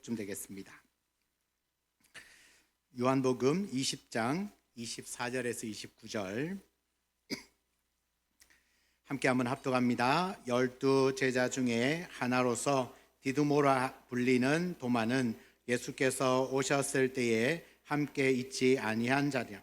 16쯤 되겠습니다. 요한복음 20장 24절에서 29절 함께 한번 합독합니다. 12 제자 중에 하나로서 디두모라 불리는 도마는 예수께서 오셨을 때에 함께 있지 아니한 자냐.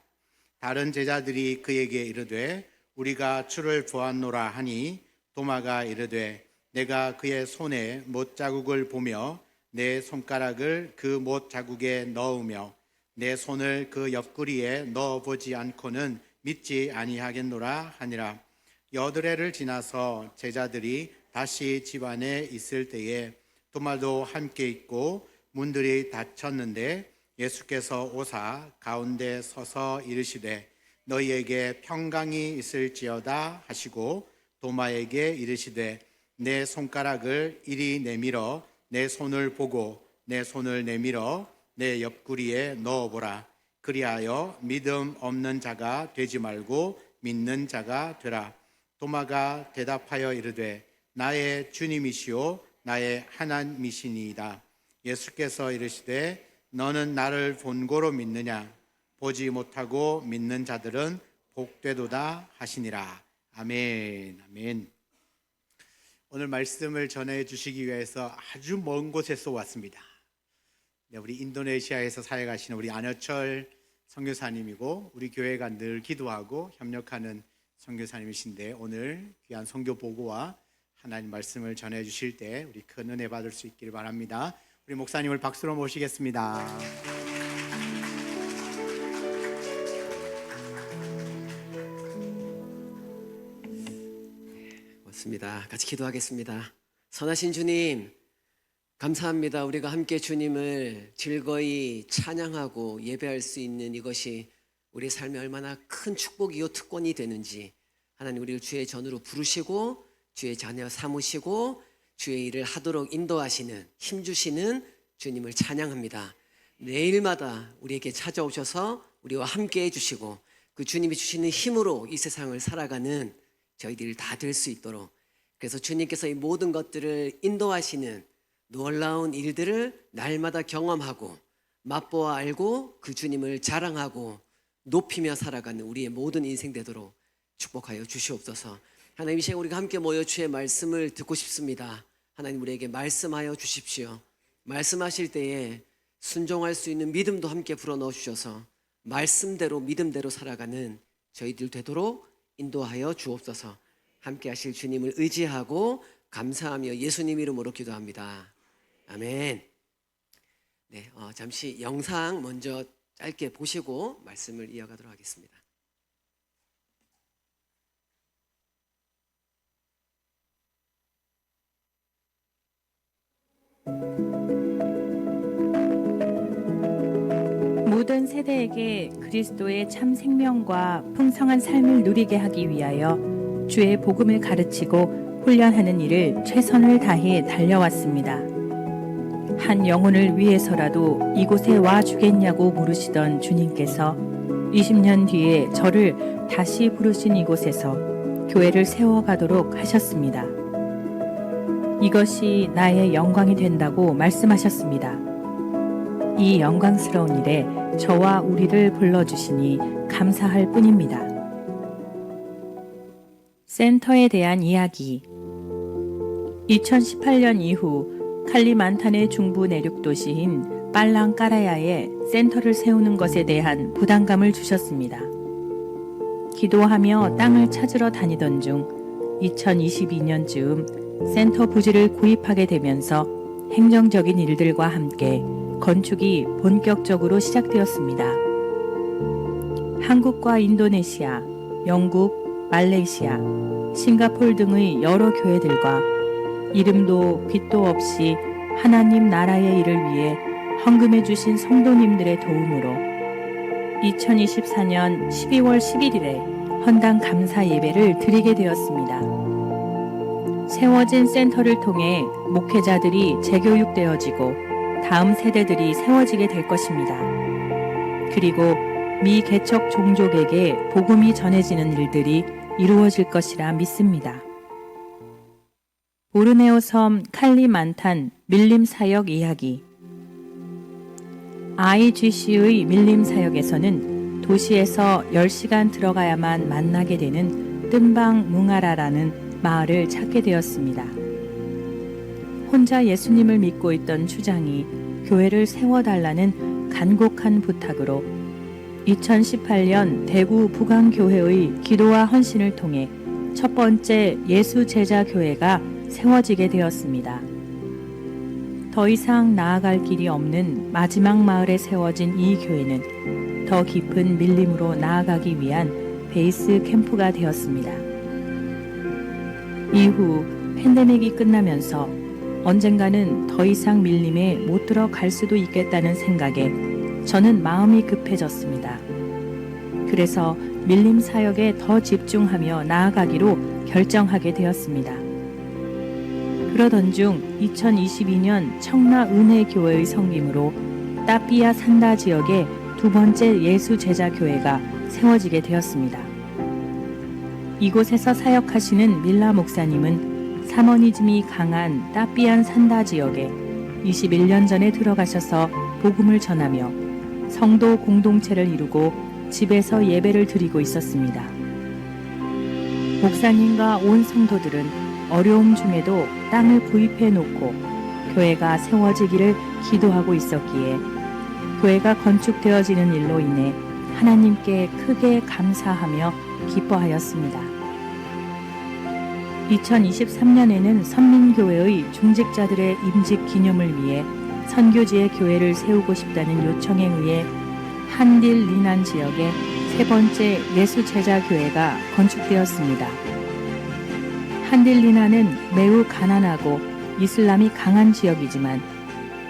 다른 제자들이 그에게 이르되 우리가 주를 보았노라 하니 도마가 이르되 내가 그의 손에 못 자국을 보며 내 손가락을 그 못 자국에 넣으며 내 손을 그 옆구리에 넣어보지 않고는 믿지 아니하겠노라 하니라. 여드레를 지나서 제자들이 다시 집 안에 있을 때에 도마도 함께 있고 문들이 닫혔는데 예수께서 오사 가운데 서서 이르시되 너희에게 평강이 있을지어다 하시고 도마에게 이르시되 내 손가락을 이리 내밀어 내 손을 보고 내 손을 내밀어 내 옆구리에 넣어보라. 그리하여 믿음 없는 자가 되지 말고 믿는 자가 되라. 도마가 대답하여 이르되 나의 주님이시오 나의 하나님이시니이다. 예수께서 이르시되 너는 나를 본고로 믿느냐. 보지 못하고 믿는 자들은 복되도다 하시니라. 아멘. 아멘. 오늘 말씀을 전해 주시기 위해서 아주 먼 곳에서 왔습니다. 우리 인도네시아에서 사역하시는 우리 안여철 선교사님이고 우리 교회가 늘 기도하고 협력하는 선교사님이신데 오늘 귀한 선교 보고와 하나님 말씀을 전해 주실 때 우리 큰 은혜 받을 수 있기를 바랍니다. 우리 목사님을 박수로 모시겠습니다. 고맙습니다. 같이 기도하겠습니다. 선하신 주님, 감사합니다. 우리가 함께 주님을 즐거이 찬양하고 예배할 수 있는 이것이 우리 삶에 얼마나 큰 축복이요 특권이 되는지 하나님 우리를 주의 전으로 부르시고 주의 자녀 삼으시고 주의 일을 하도록 인도하시는 힘주시는 주님을 찬양합니다. 매일마다 우리에게 찾아오셔서 우리와 함께 해주시고 그 주님이 주시는 힘으로 이 세상을 살아가는 저희들이 다 될 수 있도록 그래서 주님께서 이 모든 것들을 인도하시는 놀라운 일들을 날마다 경험하고 맛보아 알고 그 주님을 자랑하고 높이며 살아가는 우리의 모든 인생 되도록 축복하여 주시옵소서. 하나님 이 시간 우리가 함께 모여 주의 말씀을 듣고 싶습니다. 하나님 우리에게 말씀하여 주십시오. 말씀하실 때에 순종할 수 있는 믿음도 함께 불어넣어 주셔서 말씀대로 믿음대로 살아가는 저희들 되도록 인도하여 주옵소서. 함께 하실 주님을 의지하고 감사하며 예수님 이름으로 기도합니다. 아멘. 네, 잠시 영상 먼저 짧게 보시고 말씀을 이어가도록 하겠습니다. 모든 세대에게 그리스도의 참 생명과 풍성한 삶을 누리게 하기 위하여 주의 복음을 가르치고 훈련하는 일을 최선을 다해 달려왔습니다. 한 영혼을 위해서라도 이곳에 와 주겠냐고 물으시던 주님께서 20년 뒤에 저를 다시 부르신 이곳에서 교회를 세워가도록 하셨습니다. 이것이 나의 영광이 된다고 말씀하셨습니다. 이 영광스러운 일에 저와 우리를 불러주시니 감사할 뿐입니다. 센터에 대한 이야기. 2018년 이후 칼리만탄의 중부 내륙 도시인 빨랑까라야에 센터를 세우는 것에 대한 부담감을 주셨습니다. 기도하며 땅을 찾으러 다니던 중 2022년쯤 센터 부지를 구입하게 되면서 행정적인 일들과 함께 건축이 본격적으로 시작되었습니다. 한국과 인도네시아, 영국, 말레이시아, 싱가포르 등의 여러 교회들과 이름도 빛도 없이 하나님 나라의 일을 위해 헌금해 주신 성도님들의 도움으로 2024년 12월 11일에 헌당 감사 예배를 드리게 되었습니다. 세워진 센터를 통해 목회자들이 재교육되어지고 다음 세대들이 세워지게 될 것입니다. 그리고 미개척 종족에게 복음이 전해지는 일들이 이루어질 것이라 믿습니다. 보르네오 섬 칼리만탄 밀림 사역 이야기. IGC의 밀림 사역에서는 도시에서 10시간 들어가야만 만나게 되는 뜸방 뭉아라라는 마을을 찾게 되었습니다. 혼자 예수님을 믿고 있던 추장이 교회를 세워달라는 간곡한 부탁으로 2018년 대구 부강교회의 기도와 헌신을 통해 첫 번째 예수 제자 교회가 세워지게 되었습니다. 더 이상 나아갈 길이 없는 마지막 마을에 세워진 이 교회는 더 깊은 밀림으로 나아가기 위한 베이스 캠프가 되었습니다. 이후 팬데믹이 끝나면서 언젠가는 더 이상 밀림에 못 들어갈 수도 있겠다는 생각에 저는 마음이 급해졌습니다. 그래서 밀림 사역에 더 집중하며 나아가기로 결정하게 되었습니다. 그러던 중 2022년 청라은혜교회의 섬김으로 따삐아 산다 지역에 두 번째 예수 제자 교회가 세워지게 되었습니다. 이곳에서 사역하시는 밀라 목사님은 사머니즘이 강한 따삐안 산다 지역에 21년 전에 들어가셔서 복음을 전하며 성도 공동체를 이루고 집에서 예배를 드리고 있었습니다. 목사님과 온 성도들은 어려움 중에도 땅을 구입해 놓고 교회가 세워지기를 기도하고 있었기에 교회가 건축되어지는 일로 인해 하나님께 크게 감사하며 기뻐하였습니다. 2023년에는 선민교회의 중직자들의 임직 기념을 위해 선교지에 교회를 세우고 싶다는 요청에 의해 한딜 리난 지역에 세 번째 예수 제자 교회가 건축되었습니다. 한딜 리난은 매우 가난하고 이슬람이 강한 지역이지만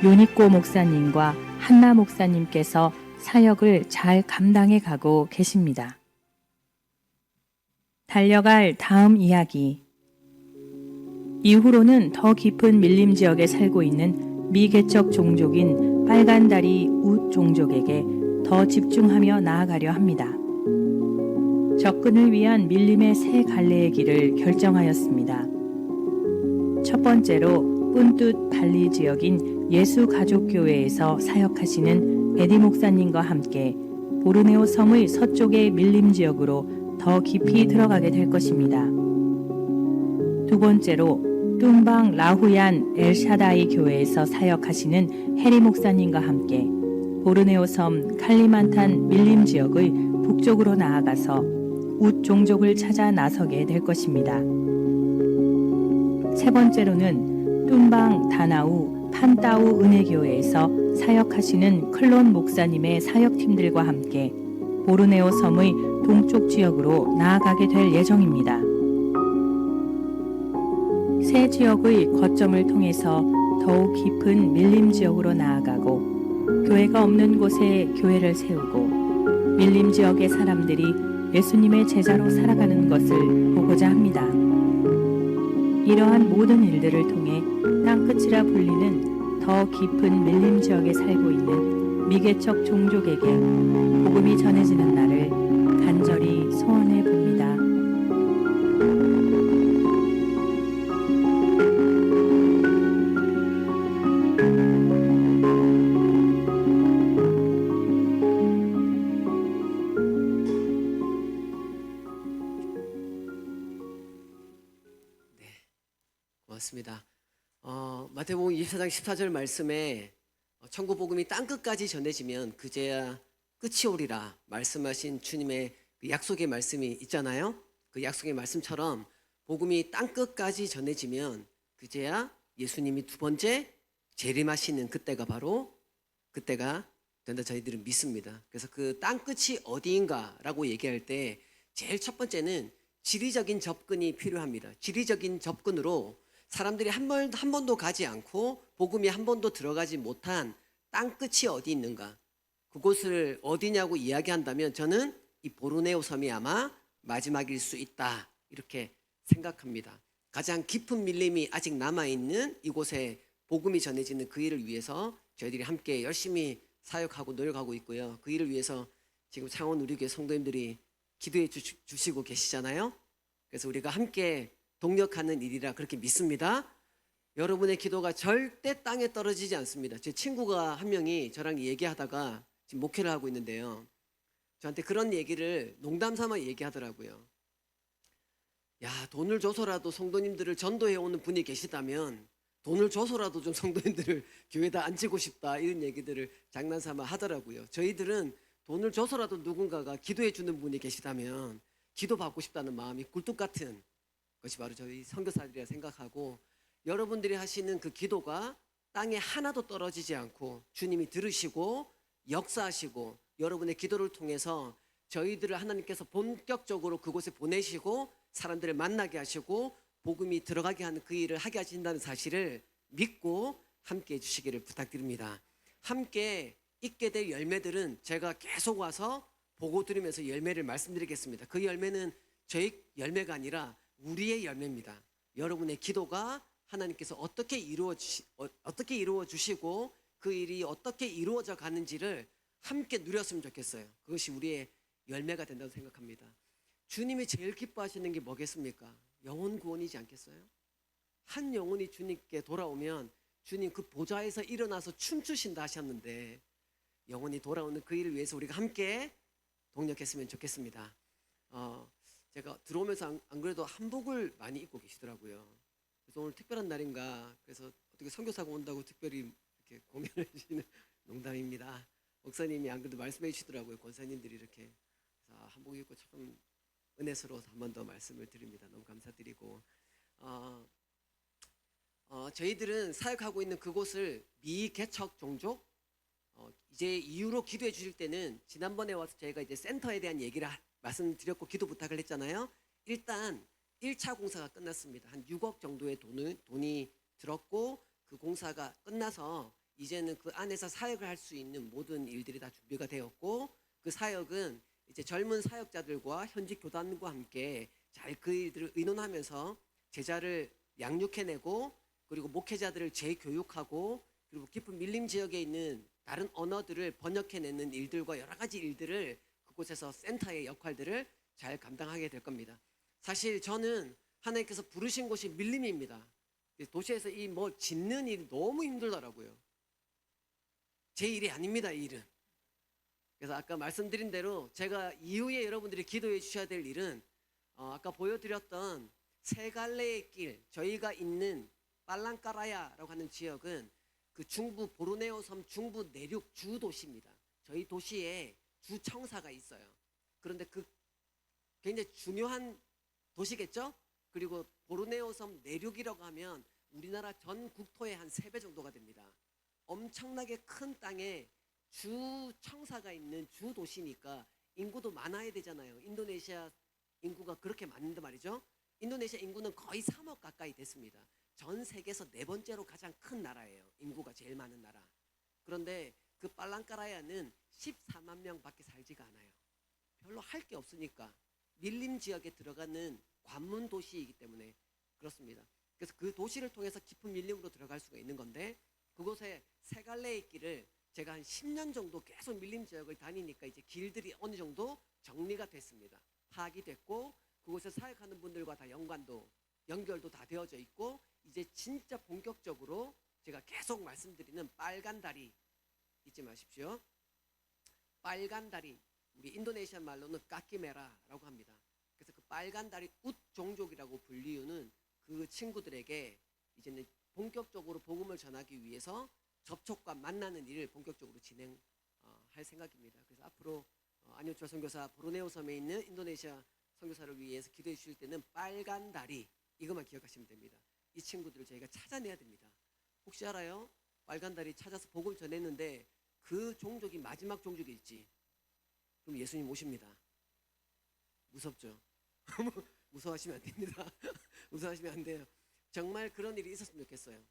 요니꼬 목사님과 한나 목사님께서 사역을 잘 감당해 가고 계십니다. 달려갈 다음 이야기. 이후로는 더 깊은 밀림 지역에 살고 있는 미개척 종족인 빨간다리 웃 종족에게 더 집중하며 나아가려 합니다. 접근을 위한 밀림의 세 갈래의 길을 결정하였습니다. 첫 번째로 뿐뚜 발리 지역인 예수가족교회에서 사역하시는 에디 목사님과 함께 보르네오 섬의 서쪽의 밀림 지역으로 더 깊이 들어가게 될 것입니다. 두 번째로 뚱방 라후얀 엘샤다이 교회에서 사역하시는 해리 목사님과 함께 보르네오 섬 칼리만탄 밀림 지역의 북쪽으로 나아가서 웃 종족을 찾아 나서게 될 것입니다. 세 번째로는 뚱방 다나우 판따우 은혜교회에서 사역하시는 클론 목사님의 사역팀들과 함께 보르네오 섬의 동쪽 지역으로 나아가게 될 예정입니다. 세 지역의 거점을 통해서 더욱 깊은 밀림 지역으로 나아가고 교회가 없는 곳에 교회를 세우고 밀림 지역의 사람들이 예수님의 제자로 살아가는 것을 보고자 합니다. 이러한 모든 일들을 통해 땅끝이라 불리는 더 깊은 밀림 지역에 살고 있는 미개척 종족에게 복음이 전해지는 날을 간절히 소원해 봅니다. 고맙습니다. 마태복음 24장 14절 말씀에 천국 복음이 땅끝까지 전해지면 그제야 끝이 오리라 말씀하신 주님의 그 약속의 말씀이 있잖아요. 그 약속의 말씀처럼 복음이 땅끝까지 전해지면 그제야 예수님이 두 번째 재림하시는 그때가 바로 그때가 된다 저희들은 믿습니다. 그래서 그 땅끝이 어디인가라고 얘기할 때 제일 첫 번째는 지리적인 접근이 필요합니다. 지리적인 접근으로 사람들이 한 번도 가지 않고 복음이 한 번도 들어가지 못한 땅끝이 어디 있는가, 그곳을 어디냐고 이야기한다면 저는 이 보르네오 섬이 아마 마지막일 수 있다 이렇게 생각합니다. 가장 깊은 밀림이 아직 남아있는 이곳에 복음이 전해지는 그 일을 위해서 저희들이 함께 열심히 사역하고 노력하고 있고요. 그 일을 위해서 지금 창원 우리교회 성도님들이 기도해 주시고 계시잖아요. 그래서 우리가 함께 동력하는 일이라 그렇게 믿습니다. 여러분의 기도가 절대 땅에 떨어지지 않습니다. 제 친구가 한 명이 저랑 얘기하다가 지금 목회를 하고 있는데요. 저한테 그런 얘기를 농담 삼아 얘기하더라고요. 야, 돈을 줘서라도 성도님들을 전도해 오는 분이 계시다면 돈을 줘서라도 좀 성도님들을 교회에다 앉히고 싶다, 이런 얘기들을 장난삼아 하더라고요. 저희들은 돈을 줘서라도 누군가가 기도해 주는 분이 계시다면 기도받고 싶다는 마음이 굴뚝 같은 것이 바로 저희 선교사들이라 생각하고, 여러분들이 하시는 그 기도가 땅에 하나도 떨어지지 않고 주님이 들으시고 역사하시고 여러분의 기도를 통해서 저희들을 하나님께서 본격적으로 그곳에 보내시고 사람들을 만나게 하시고 복음이 들어가게 하는 그 일을 하게 하신다는 사실을 믿고 함께 해주시기를 부탁드립니다. 함께 있게 될 열매들은 제가 계속 와서 보고 드리면서 열매를 말씀드리겠습니다. 그 열매는 저희 열매가 아니라 우리의 열매입니다. 여러분의 기도가 하나님께서 어떻게 이루어 주시고 그 일이 어떻게 이루어져 가는지를 함께 누렸으면 좋겠어요. 그것이 우리의 열매가 된다고 생각합니다. 주님이 제일 기뻐하시는 게 뭐겠습니까? 영혼 구원이지 않겠어요? 한 영혼이 주님께 돌아오면 주님 그 보좌에서 일어나서 춤추신다 하셨는데, 영혼이 돌아오는 그 일을 위해서 우리가 함께 동력했으면 좋겠습니다. 제가 들어오면서 안 그래도 한복을 많이 입고 계시더라고요. 그래서 오늘 특별한 날인가, 그래서 어떻게 선교사가 온다고 특별히 이렇게 공연을 해주시는, 농담입니다. 목사님이 안 그래도 말씀해 주시더라고요. 권사님들이 이렇게. 그래서 한복 입고 참 은혜스러워서 한 번 더 말씀을 드립니다. 너무 감사드리고, 저희들은 사역하고 있는 그곳을 미개척 종족, 이제 이후로 기도해 주실 때는 지난번에 와서 저희가 이제 센터에 대한 얘기를 말씀드렸고 기도 부탁을 했잖아요. 일단 1차 공사가 끝났습니다. 한 6억 정도의 돈이 들었고, 그 공사가 끝나서 이제는 그 안에서 사역을 할 수 있는 모든 일들이 다 준비가 되었고, 그 사역은 이제 젊은 사역자들과 현직 교단과 함께 잘 그 일들을 의논하면서 제자를 양육해내고, 그리고 목회자들을 재교육하고, 그리고 깊은 밀림 지역에 있는 다른 언어들을 번역해내는 일들과 여러 가지 일들을 그곳에서 센터의 역할들을 잘 감당하게 될 겁니다. 사실 저는 하나님께서 부르신 곳이 밀림입니다. 도시에서 이 뭐 짓는 일이 너무 힘들더라고요. 제 일이 아닙니다, 이 일은. 그래서 아까 말씀드린 대로 제가 이후에 여러분들이 기도해 주셔야 될 일은, 아까 보여드렸던 세 갈래의 길, 저희가 있는 빨랑까라야라고 하는 지역은 그 중부 보르네오 섬 중부 내륙 주 도시입니다. 저희 도시에 주청사가 있어요. 그런데 그 굉장히 중요한 도시겠죠? 그리고 보르네오 섬 내륙이라고 하면 우리나라 전 국토의 한 3배 정도가 됩니다. 엄청나게 큰 땅에 주청사가 있는 주 도시니까 인구도 많아야 되잖아요. 인도네시아 인구가 그렇게 많은데 말이죠. 인도네시아 인구는 거의 3억 가까이 됐습니다. 전 세계에서 4번째로 가장 큰 나라예요. 인구가 제일 많은 나라. 그런데 그 빨랑까라야는 14만 명밖에 살지가 않아요. 별로 할 게 없으니까 밀림 지역에 들어가는 관문 도시이기 때문에 그렇습니다. 그래서 그 도시를 통해서 깊은 밀림으로 들어갈 수가 있는 건데, 그곳에 세 갈래의 길을 제가 한 10년 정도 계속 밀림 지역을 다니니까 이제 길들이 어느 정도 정리가 됐습니다. 파악이 됐고, 그곳에 사역하는 분들과 다 연결도 다 되어져 있고, 이제 진짜 본격적으로 제가 계속 말씀드리는 빨간 다리 잊지 마십시오. 빨간 다리, 우리 인도네시아 말로는 까끼메라라고 합니다. 그래서 그 빨간 다리 웃 종족이라고 불리우는 그 친구들에게 이제는 본격적으로 복음을 전하기 위해서 접촉과 만나는 일을 본격적으로 진행할 생각입니다. 그래서 앞으로 안효철 선교사 보르네오 섬에 있는 인도네시아 선교사를 위해서 기도해 주실 때는 빨간 다리, 이것만 기억하시면 됩니다. 이 친구들을 저희가 찾아내야 됩니다. 혹시 알아요? 빨간 다리 찾아서 복음 전했는데 그 종족이 마지막 종족일지, 그럼 예수님 오십니다. 무섭죠? 무서워하시면 안 됩니다. 무서워하시면 안 돼요. 정말 그런 일이 있었으면 좋겠어요.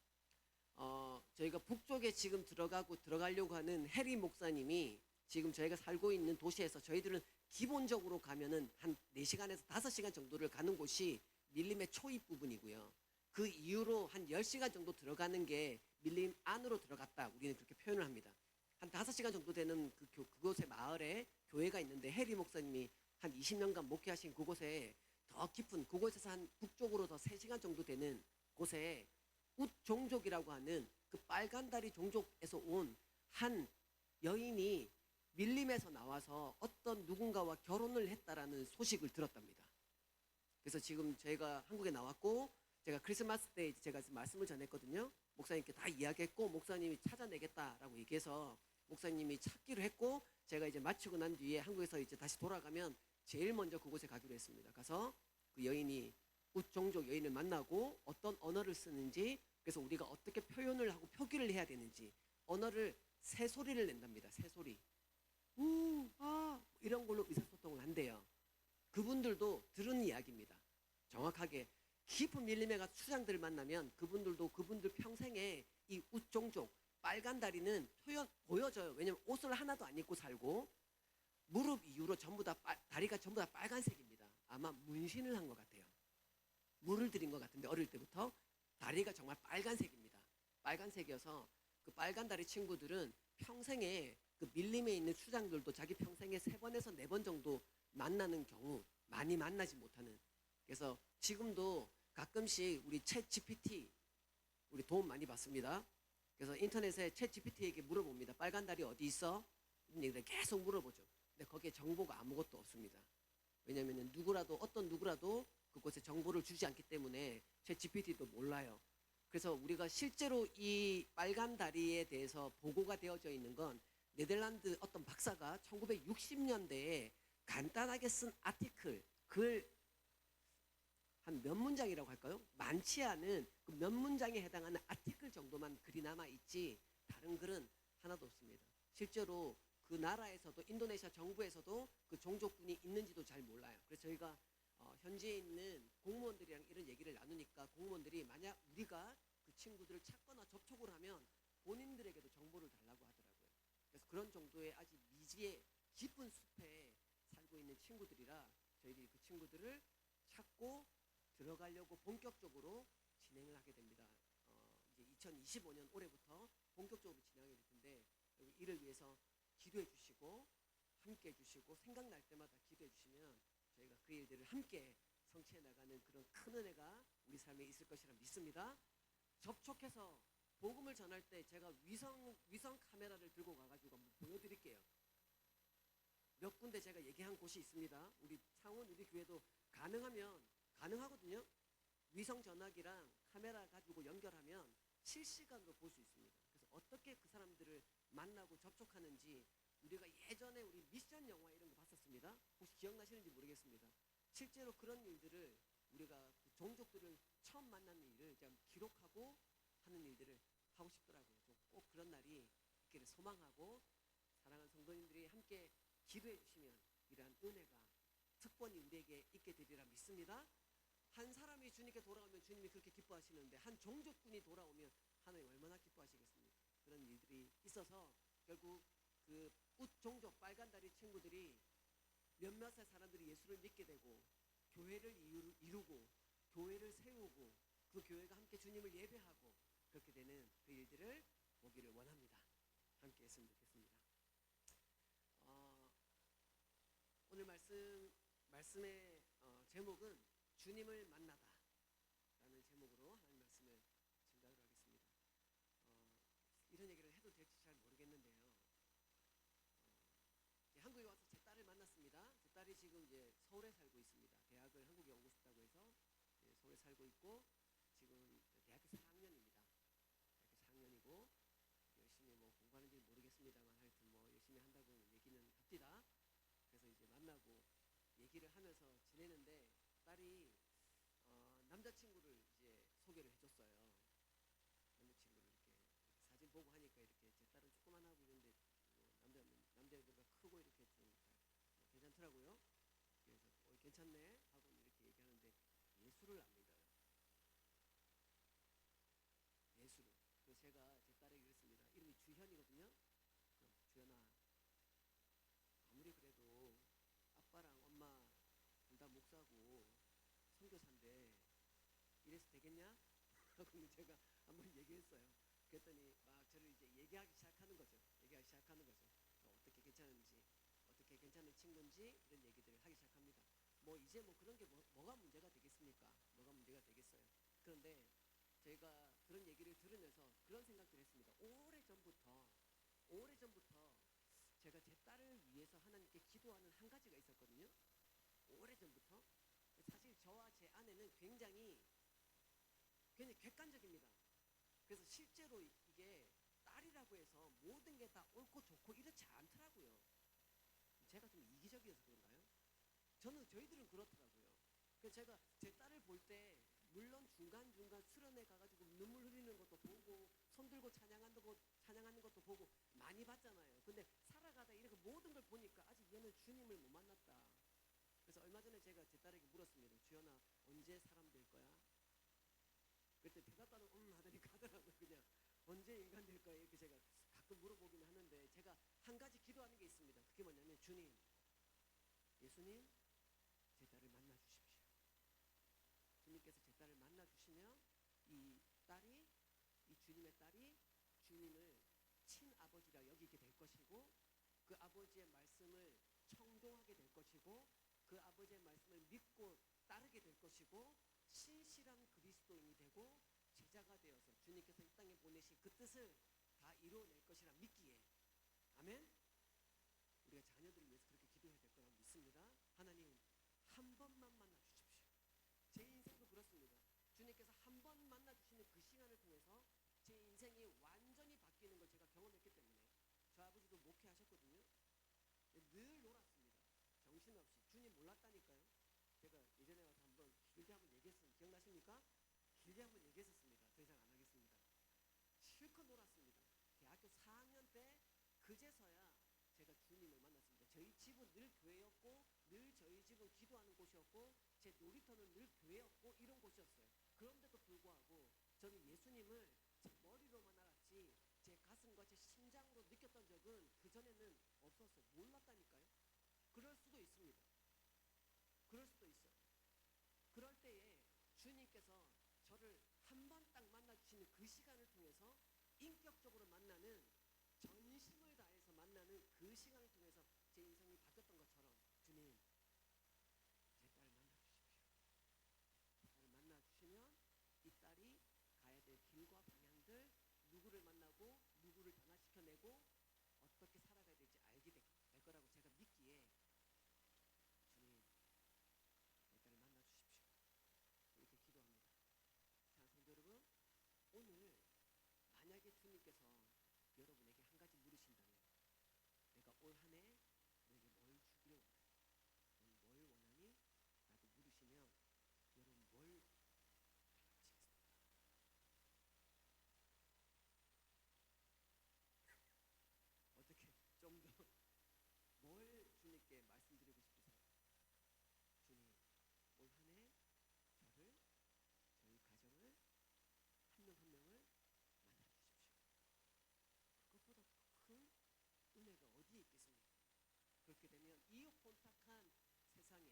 저희가 북쪽에 지금 들어가려고 하는 해리 목사님이 지금 저희가 살고 있는 도시에서, 저희들은 기본적으로 가면은 한 4시간에서 5시간 정도를 가는 곳이 밀림의 초입 부분이고요. 그 이후로 한 10시간 정도 들어가는 게 밀림 안으로 들어갔다, 우리는 그렇게 표현을 합니다. 한 5시간 정도 되는 그곳의 마을에 교회가 있는데, 해리 목사님이 한 20년간 목회하신 그곳에 더 깊은, 그곳에서 한 북쪽으로 더 3시간 정도 되는 곳에 웃종족이라고 하는 그 빨간다리 종족에서 온 한 여인이 밀림에서 나와서 어떤 누군가와 결혼을 했다라는 소식을 들었답니다. 그래서 지금 저희가 한국에 나왔고 제가 크리스마스 때 제가 말씀을 전했거든요. 목사님께 다 이야기했고 목사님이 찾아내겠다라고 얘기해서 목사님이 찾기로 했고 제가 이제 마치고 난 뒤에 한국에서 이제 다시 돌아가면 제일 먼저 그곳에 가기로 했습니다. 가서 그 여인이 웃종족 여인을 만나고 어떤 언어를 쓰는지 그래서 우리가 어떻게 표현을 하고 표기를 해야 되는지 언어를 새소리를 낸답니다. 새소리. 이런 걸로 의사소통을 한대요. 그분들도 들은 이야기입니다. 정확하게 깊은 밀림에 가서 추장들을 만나면 그분들도 그분들 평생에 이 웃종족 빨간 다리는 보여져요. 왜냐하면 옷을 하나도 안 입고 살고 무릎 이후로 전부 다 다리가 전부 다 빨간색입니다. 아마 문신을 한 것 같아요. 물을 들인 것 같은데 어릴 때부터 다리가 정말 빨간색입니다. 빨간색이어서 그 빨간 다리 친구들은 평생에 그 밀림에 있는 추장들도 자기 평생에 3번에서 4번 정도 만나는 경우 많이 만나지 못하는. 그래서 지금도 가끔씩 우리 챗 GPT 우리 도움 많이 받습니다. 그래서 인터넷에 챗 GPT에게 물어봅니다. 빨간 다리 어디 있어? 이런 얘기를 계속 물어보죠. 근데 거기에 정보가 아무것도 없습니다. 왜냐하면 어떤 누구라도 그곳에 정보를 주지 않기 때문에 챗 GPT도 몰라요. 그래서 우리가 실제로 이 빨간 다리에 대해서 보고가 되어져 있는 건 네덜란드 어떤 박사가 1960년대에 간단하게 쓴 아티클, 글 한 몇 문장이라고 할까요? 많지 않은 그 몇 문장에 해당하는 아티클 정도만 글이 남아 있지 다른 글은 하나도 없습니다. 실제로 그 나라에서도 인도네시아 정부에서도 그 종족군이 있는지도 잘 몰라요. 그래서 저희가 현지에 있는 공무원들이랑 이런 얘기를 나누니까 공무원들이 만약 우리가 그 친구들을 찾거나 접촉을 하면 본인들에게도 정보를 달라고 하더라고요. 그래서 그런 정도의 아직 미지의 깊은 숲에 살고 있는 친구들이라 저희들이 그 친구들을 찾고 들어가려고 본격적으로 진행을 하게 됩니다. 이제 2025년 올해부터 본격적으로 진행하게 될 텐데 이를 위해서 기도해 주시고 함께 해 주시고 생각날 때마다 기도해 주시면 저희가 그 일들을 함께 성취해 나가는 그런 큰 은혜가 우리 삶에 있을 것이라 믿습니다. 접촉해서 복음을 전할 때 제가 위성 카메라를 들고 가가지고 한번 보여드릴게요. 몇 군데 제가 얘기한 곳이 있습니다. 우리 창원 우리 교회도 가능하거든요. 위성 전화기랑 카메라 가지고 연결하면 실시간으로 볼 수 있습니다. 그래서 어떻게 그 사람들을 만나고 접촉하는지 우리가 예전에 우리 미션 영화 이런 거 봤었습니다. 혹시 기억나시는지 모르겠습니다. 실제로 그런 일들을 우리가 그 종족들을 처음 만나는 일을 기록하고 하는 일들을 하고 싶더라고요. 꼭 그런 날이 있기를 소망하고 사랑하는 성도님들이 함께 기도해 주시면 이러한 은혜가 특권이 우리에게 있게 되리라 믿습니다. 한 사람이 주님께 돌아오면 주님이 그렇게 기뻐하시는데 한 종족군이 돌아오면 하나님 얼마나 기뻐하시겠습니까? 그런 일들이 있어서 결국 그 웃종족 빨간다리 친구들이 몇몇의 사람들이 예수를 믿게 되고 교회를 이루고 교회를 세우고 그 교회가 함께 주님을 예배하고 그렇게 되는 그 일들을 보기를 원합니다. 함께 했으면 좋겠습니다. 오늘 말씀의 제목은 주님을 만나다 라는 제목으로 하나님 말씀을 전달을 하겠습니다. 이런 얘기를 해도 될지 잘 모르겠는데요. 한국에 와서 제 딸을 만났습니다. 제 딸이 지금 이제 서울에 살고 있습니다. 대학을 한국에 오고 싶다고 해서 서울에 살고 있고 지금 대학교 4학년입니다. 대학교 4학년이고 열심히 뭐 공부하는지 모르겠습니다만 하여튼 뭐 열심히 한다고 얘기는 합니다. 그래서 이제 만나고 얘기를 하면서 지내는데 딸이 남자친구를 이제 소개를 해줬어요. 남자친구를 이렇게 사진 보고 하니까 이렇게 제 딸은 조그만하고 이런데 남자애들보다 크고 이렇게 좀 괜찮더라고요. 그래서 괜찮네 하고 이렇게 얘기하는데 예수를 안 믿어요. 예수를. 그래서 제가 제 딸에게 그랬습니다. 이름이 주현이거든요. 주현아, 아무리 그래도 아빠랑 엄마 둘 다 목사고 선교사인데 이래서 되겠냐? 하고 제가 한번 얘기했어요. 그랬더니 막 저를 이제 얘기하기 시작하는 거죠. 어떻게 괜찮은지, 어떻게 괜찮은 친구인지 이런 얘기들을 하기 시작합니다. 뭐 이제 뭐 그런 게 뭐가 문제가 되겠습니까? 뭐가 문제가 되겠어요? 그런데 저희가 그런 얘기를 들으면서 그런 생각들을 했습니다. 오래전부터 제가 제 딸을 위해서 하나님께 기도하는 한 가지가 있었거든요. 오래전부터. 사실 저와 제 아내는 굉장히 객관적입니다. 그래서 실제로 이게 딸이라고 해서 모든 게 다 옳고 좋고 이렇지 않더라고요. 제가 좀 이기적이어서 그런가요? 저희들은 그렇더라고요. 그래서 제가 제 딸을 볼 때 물론 중간중간 수련회 가가지고 눈물 흘리는 것도 보고 손 들고 찬양하는 것도 보고 많이 봤잖아요. 근데 살아가다 이렇게 모든 걸 보니까 아직 얘는 주님을 못 만났다. 그래서 얼마 전에 제가 제 딸에게 물었습니다. 주연아, 언제 사람 될 거야? 그때 대답하는 하더니 가더라고요. 그냥 언제 인간 될 거야? 이렇게 제가 가끔 물어보긴 하는데, 제가 한 가지 기도하는 게 있습니다. 그게 뭐냐면, 주님, 예수님, 제 딸을 만나 주십시오. 주님께서 제 딸을 만나 주시면 이 주님의 딸이 주님을 친아버지라 여기게 될 것이고, 그 아버지의 말씀을 청종하게 될 것이고, 그 아버지의 말씀을 믿고 따르게 될 것이고, 신실한 그리스도인이 되고 제자가 되어서 주님께서 이 땅에 보내신 그 뜻을 다 이루어낼 것이라 믿기에, 아멘. 우리가 자녀들을 위해서 그렇게 기도해야 될 거라고 믿습니다. 하나님, 한 번만 만나 주십시오. 제 인생도 그렇습니다. 주님께서 한 번 만나 주시는 그 시간을 통해서 제 인생이 완전히 바뀌는 걸 제가 경험했기 때문에. 저 아버지도 목회하셨거든요. 늘 놀았습니다. 정신없이. 주님 몰랐다니까요. 제가 예전에 와서 한번 길게 한번 얘기했습니다. 기억나십니까? 길게 한번 얘기했었습니다. 더 이상 안 하겠습니다. 실컷 놀았습니다. 대학교 4학년 때 그제서야 제가 주님을 만났습니다. 저희 집은 늘 교회였고, 늘 저희 집은 기도하는 곳이었고, 제 놀이터는 늘 교회였고, 이런 곳이었어요. 그런데도 불구하고 저는 예수님을 제 머리로만 알았지 제 가슴과 제 심장으로 느꼈던 적은 그전에는 없었어요. 몰랐다니까요. 그럴 수도 있습니다. 그럴 수도 있어요. 그럴 때에 주님께서 저를 한 번 딱 만나주시는 그 시간을 통해서 인격적으로 만나는, 전심을 다해서 만나는 그 시간을 통해서 제 인생이 바뀌었던 것처럼, 주님, 제 딸을 만나주십시오. 제 딸을 만나주시면 이 딸이 가야 될 길과 방향들, 누구를 만나고 누구를 변화시켜내고 어떻게 살아가야 될지 알게 될 거라고 제가 믿기에, 주님, 내 딸을 만나주십시오. 이렇게 기도합니다. 자, 성도 여러분, 오늘 만약에 주님께서 여러분에게 한 가지 물으신다면, 내가 올 한 해 너에게 뭘 주기를 원하니? 넌 뭘 원하니? 라고 물으시면 여러분 뭘 하시겠습니까? 어떻게 좀 더 뭘 주님께 말씀드리고 싶으세요? 주님, 올 한 해 저를, 저희 가정을, 한 명 한 명을 만나주십시오. 그것보다 큰 은혜가 어디에 있겠습니까? 그렇게 되면 이 혼탁한 세상에,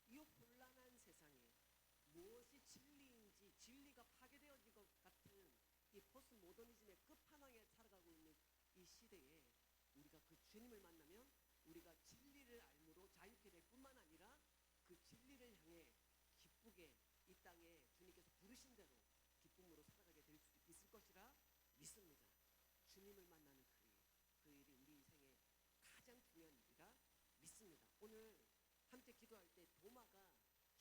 이 혼란한 세상에 무엇이 진리인지, 진리가 파괴되어진 것 같은 이 포스트 모더니즘의 끝판왕에 살아가고 있는 이 시대에 우리가 그 주님을 만나면 우리가 진리를 알므로 자유케 될 뿐만 아니라 그 진리를 향해 기쁘게 이 땅에 주님께서 부르신 대로 기쁨으로 살아가게 될 수 있을 것이라 믿습니다. 주님을 만나는 그 일이 우리 인생의 가장 중요한 일이라 믿습니다. 오늘 함께 기도할 때 도마가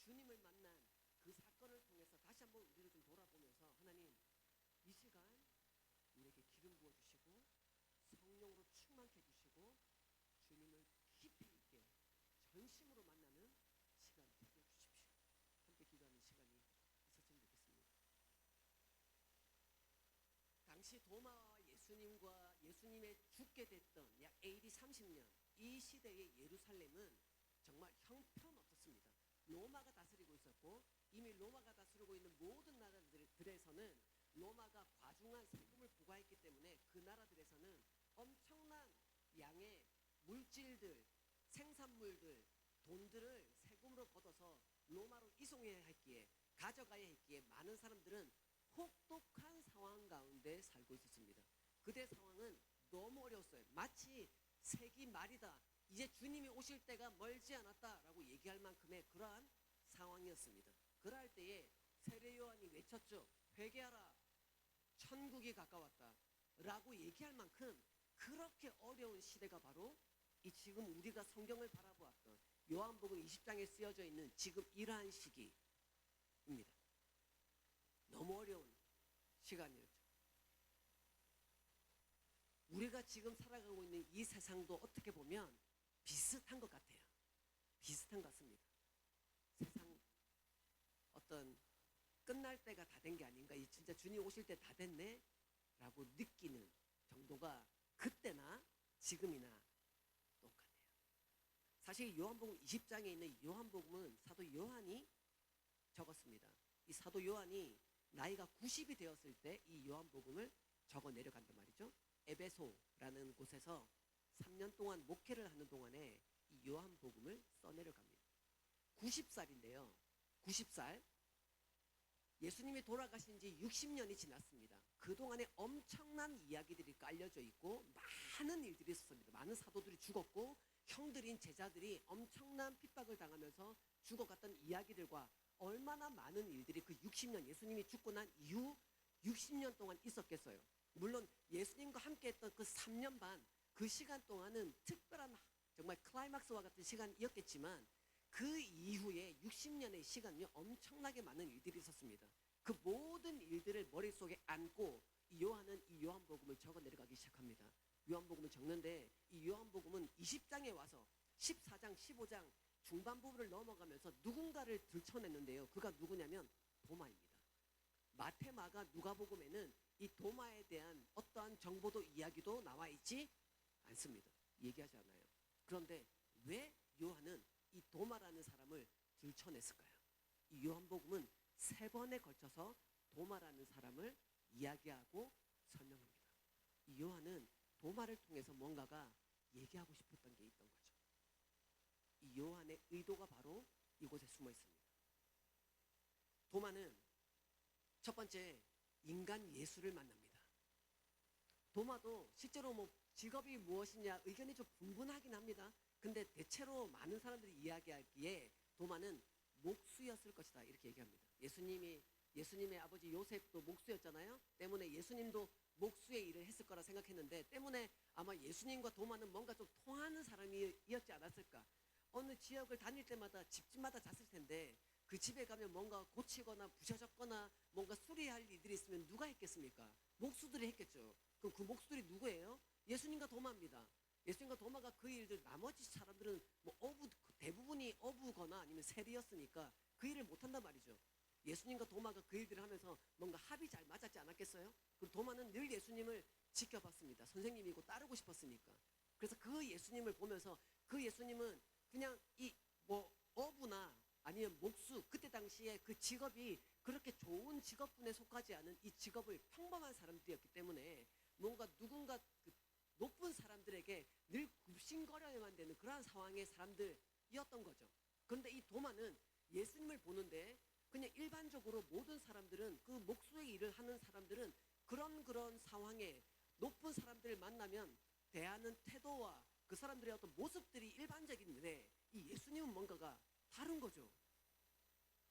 주님을 만난 그 사건을 통해서 다시 한번 우리를 좀 돌아보면서, 하나님, 이 시간 우리에게 기름 부어주시고 성령으로 충만케 해주시고 주님을 깊이 있게 전심으로 만나는 시간 되게 해주십시오. 함께 기도하는 시간이 있었으면 좋겠습니다. 당시 도마와 예수님의 죽게 됐던 약 AD 30년, 이 시대의 예루살렘은 정말 형편없었습니다. 로마가 다스리고 있었고, 이미 로마가 다스리고 있는 모든 나라들에서는 로마가 과중한 세금을 부과했기 때문에 그 나라들에서는 엄청난 양의 물질들, 생산물들, 돈들을 세금으로 걷어서 로마로 이송해야 했기에, 가져가야 했기에 많은 사람들은 혹독한 상황 가운데 살고 있었습니다. 그때 상황은 너무 어려웠어요. 마치 세기 말이다, 이제 주님이 오실 때가 멀지 않았다라고 얘기할 만큼의 그러한 상황이었습니다. 그럴 때에 세례 요한이 외쳤죠. 회개하라. 천국이 가까웠다라고 얘기할 만큼 그렇게 어려운 시대가 바로 이 지금 우리가 성경을 바라보았던 요한복음 20장에 쓰여져 있는 지금 이러한 시기입니다. 너무 어려운 시간이었죠. 우리가 지금 살아가고 있는 이 세상도 어떻게 보면 비슷한 것 같아요. 비슷한 것 같습니다. 세상 어떤 끝날 때가 다 된 게 아닌가, 이 진짜 주님 오실 때 다 됐네 라고 느끼는 정도가 그때나 지금이나 똑같아요. 사실 요한복음 20장에 있는 요한복음은 사도 요한이 적었습니다. 이 사도 요한이 나이가 90이 되었을 때 이 요한복음을 적어 내려간단 말이죠. 에베소라는 곳에서 3년 동안 목회를 하는 동안에 이 요한복음을 써내려갑니다. 90살인데요. 90살. 예수님이 돌아가신 지 60년이 지났습니다. 그동안에 엄청난 이야기들이 깔려져 있고 많은 일들이 있었습니다. 많은 사도들이 죽었고 형들인 제자들이 엄청난 핍박을 당하면서 죽어갔던 이야기들과 얼마나 많은 일들이 그 60년, 예수님이 죽고 난 이후 60년 동안 있었겠어요. 물론 예수님과 함께 했던 그 3년 반, 그 시간 동안은 특별한 정말 클라이막스와 같은 시간이었겠지만 그 이후에 60년의 시간이 엄청나게 많은 일들이 있었습니다. 그 모든 일들을 머릿속에 안고 이 요한은 이 요한복음을 적어 내려가기 시작합니다. 요한복음을 적는데 이 요한복음은 20장에 와서 14장, 15장 중반 부분을 넘어가면서 누군가를 들춰냈는데요. 그가 누구냐면 도마입니다. 마태, 마가, 누가복음에는 이 도마에 대한 어떠한 정보도 이야기도 나와 있지 않습니다. 얘기하지 않아요. 그런데 왜 요한은 이 도마라는 사람을 들춰냈을까요? 이 요한복음은 3번에 걸쳐서 도마라는 사람을 이야기하고 설명합니다. 이 요한은 도마를 통해서 뭔가가 얘기하고 싶었던 게 있던 거죠. 이 요한의 의도가 바로 이곳에 숨어 있습니다. 도마는 첫 번째 인간 예수를 만납니다. 도마도 실제로 뭐 직업이 무엇이냐 의견이 좀 분분하긴 합니다. 근데 대체로 많은 사람들이 이야기하기에 도마는 목수였을 것이다 이렇게 얘기합니다. 예수님의 아버지 요셉도 목수였잖아요. 때문에 예수님도 목수의 일을 했을 거라 생각했는데 때문에 아마 예수님과 도마는 뭔가 좀 통하는 사람이었지 않았을까. 어느 지역을 다닐 때마다 집집마다 잤을 텐데 그 집에 가면 뭔가 고치거나 부셔졌거나 뭔가 수리할 일들이 있으면 누가 했겠습니까? 목수들이 했겠죠. 그럼 그 목수들이 누구예요? 예수님과 도마입니다. 예수님과 도마가 그 일들, 나머지 사람들은 뭐 대부분이 어부거나 아니면 세리였으니까 그 일을 못한단 말이죠. 예수님과 도마가 그 일들을 하면서 뭔가 합이 잘 맞았지 않았겠어요? 그리고 도마는 늘 예수님을 지켜봤습니다. 선생님이고 따르고 싶었으니까. 그래서 그 예수님을 보면서 그 예수님은 그냥 이 뭐 어부나 아니면 목수, 그때 당시에 그 직업이 그렇게 좋은 직업군에 속하지 않은 이 직업을 평범한 사람들이었기 때문에 뭔가 누군가 그 높은 사람들에게 늘 굽신거려야만 되는 그러한 상황의 사람들이었던 거죠. 그런데 이 도마는 예수님을 보는데 그냥 일반적으로 모든 사람들은 그 목수의 일을 하는 사람들은 그런 상황에 높은 사람들을 만나면 대하는 태도와 그 사람들의 어떤 모습들이 일반적인데 이 예수님은 뭔가가 다른 거죠.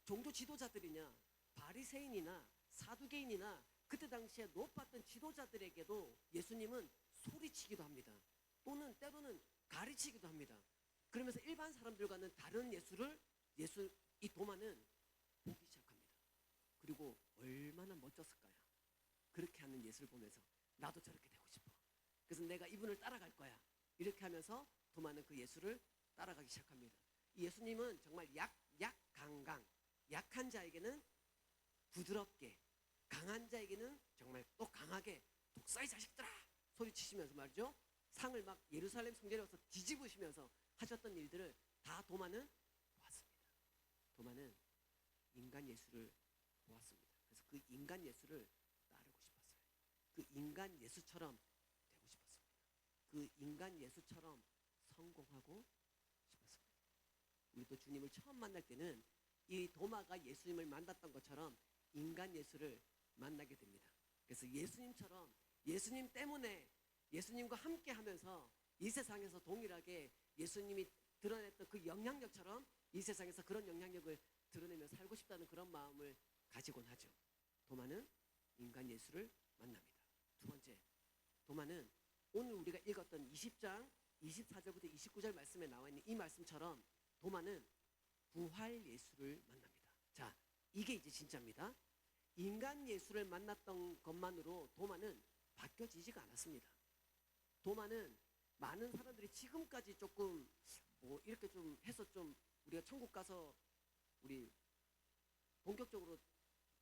종교 지도자들이냐 바리새인이나 사두개인이나 그때 당시에 높았던 지도자들에게도 예수님은 소리치기도 합니다. 또는 때로는 가르치기도 합니다. 그러면서 일반 사람들과는 다른 이 도마는 보기 시작합니다. 그리고 얼마나 멋졌을까요? 그렇게 하는 예수를 보면서 나도 저렇게 되고 싶어. 그래서 내가 이분을 따라갈 거야. 이렇게 하면서 도마는 그 예수를 따라가기 시작합니다. 이 예수님은 정말 강강, 약한 자에게는 부드럽게, 강한 자에게는 정말 또 강하게 독사의 자식들아 소리치시면서 말이죠. 상을 막 예루살렘 성전에 와서 뒤집으시면서 하셨던 일들을 다 도마는 보았습니다. 도마는 인간 예수를 보았습니다. 그래서 그 인간 예수를 따르고 싶었어요. 그 인간 예수처럼 되고 싶었습니다. 그 인간 예수처럼 성공하고 싶었습니다. 우리도 주님을 처음 만날 때는 이 도마가 예수님을 만났던 것처럼 인간 예수를 만나게 됩니다. 그래서 예수님처럼 예수님 때문에 예수님과 함께 하면서 이 세상에서 동일하게 예수님이 드러냈던 그 영향력처럼 이 세상에서 그런 영향력을 드러내며 살고 싶다는 그런 마음을 가지곤 하죠. 도마는 인간 예수를 만납니다. 두 번째, 도마는 오늘 우리가 읽었던 20장 24절부터 29절 말씀에 나와 있는 이 말씀처럼 도마는 부활 예수를 만납니다. 자, 이게 이제 진짜입니다. 인간 예수를 만났던 것만으로 도마는 바뀌어지지가 않았습니다. 도마는 많은 사람들이 지금까지 조금 뭐 이렇게 좀 해서 좀 우리가 천국 가서 우리 본격적으로